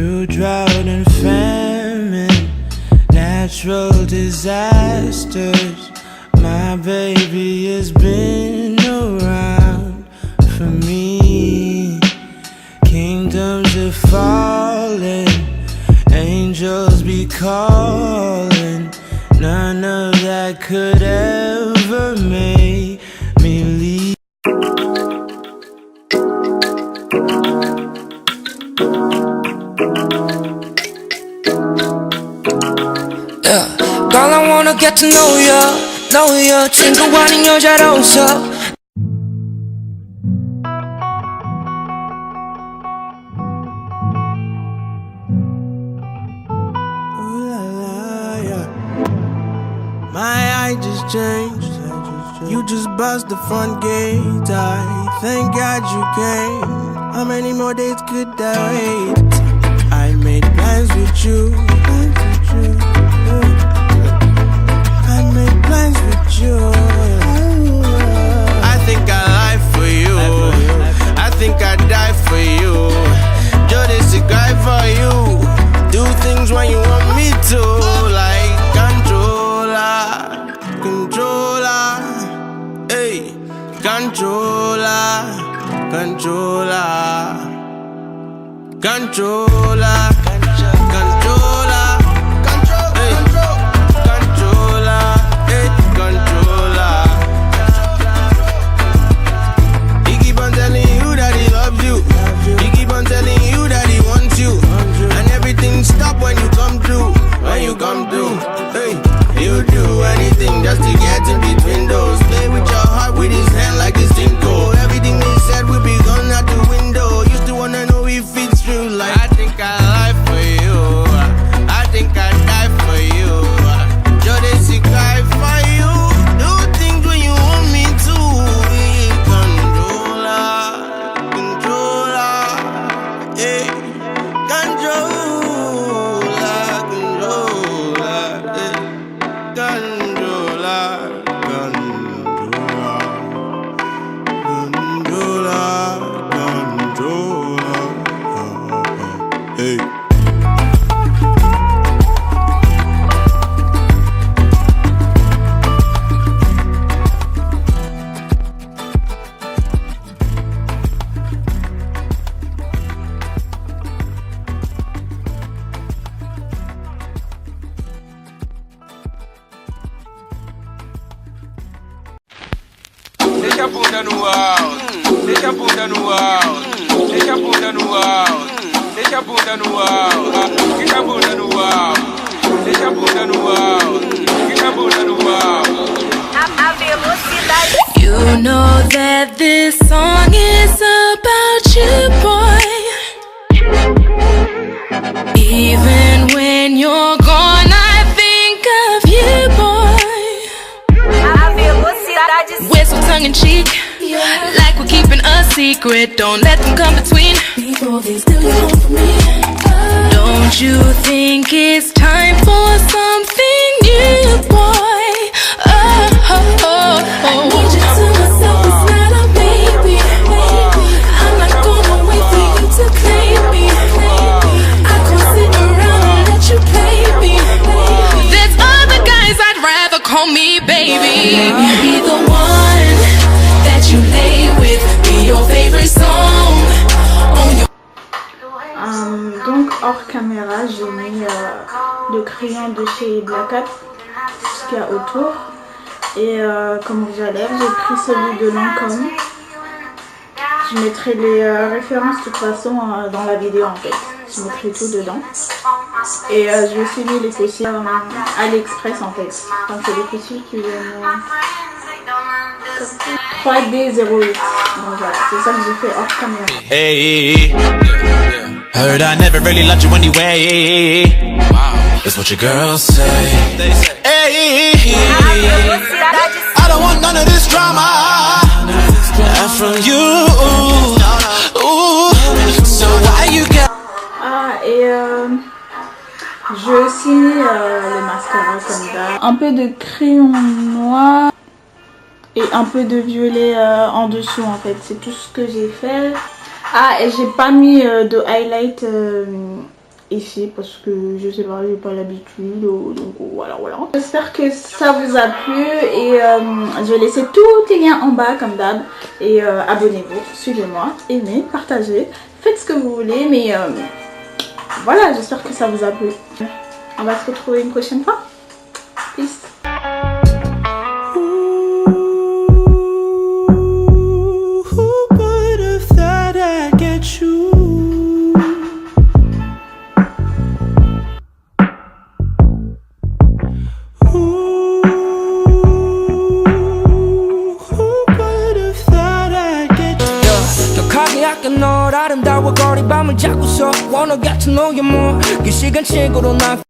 through drought and famine, natural disasters. My baby has been around for me. Kingdoms are falling, angels be calling. None of that could ever make me leave. Yeah, girl, I wanna get to know ya, 친구와 네 여자로서. My eye just changed. You just bust the front gate. I thank God you came. How many more days could I wait? I made plans with you. I made plans with you. I think I lie for you. I think I die for you. Just is a guy for you. Do things when you want me to, like controller, hey, controller, controller, controller, controller, hey, controller, hey, controller. He keep on telling you that he loves you. He keep on telling you that he wants you, and everything stop when you come through. When you come through, hey. You do anything just to get in between those. Play with your heart with his hand like it's Dinko. Everything he said will be gone out the window. Used to wanna know if it's true. Like I think I lie for you. I think I die for you. Just cry for you. Do things when you want me to. Controller, controller, yeah, controller, controller, yeah. Controller, hey. Deixa a bunda no alto, deixa a bunda no alto, deixa a bunda no alto, deixa a bunda no alto, fica a bunda no alto, deixa a bunda no alto, fica a bunda no alto. A velocidade. You know that this song is about you, boy. Even when you're gone, I think of you, boy. A velocidade. We're so tongue-in-cheek, like we're keeping a secret. Don't let them come between. Before they steal your home from me. Don't you think it's time for something new, boy? Oh, oh, oh, oh. I need you to myself, it's not a baby. I'm not gonna wait for you to claim me. I can't sit around and let you play me. There's other guys I'd rather call me baby. Be the one that you lay with, be your favorite song on your... Donc hors caméra, j'ai mis le crayon de chez Black Hat, ce qu'il y a autour. Et comme rouge à lèvres, j'ai pris celui de Lancôme. Je mettrai les références de toute façon dans la vidéo en fait. Je mettrai tout dedans. Et j'ai aussi mis les fossiles AliExpress en fait. Donc c'est les fossiles qui viennent 3D08. Donc voilà, c'est ça que j'ai fait hors caméra. Hey, heard I never really loved you anyway. That's what your girls say. Hey, I don't want none of this drama. Not from you. Ooh, so why you got... Ah et j'ai aussi mis le mascara comme ça. Un peu de crayon noir et un peu de violet en dessous en fait. C'est tout ce que j'ai fait. Ah et j'ai pas mis de highlight ici parce que je sais pas, j'ai pas l'habitude, donc voilà. J'espère que ça vous a plu et je vais laisser tous les liens en bas comme d'hab et abonnez-vous, suivez-moi, aimez, partagez, faites ce que vous voulez, mais voilà, j'espère que ça vous a plu. On va se retrouver une prochaine fois. Peace. 아름다워 거리 밤을 잡고서 wanna get to know you more 그 시간 친구로 난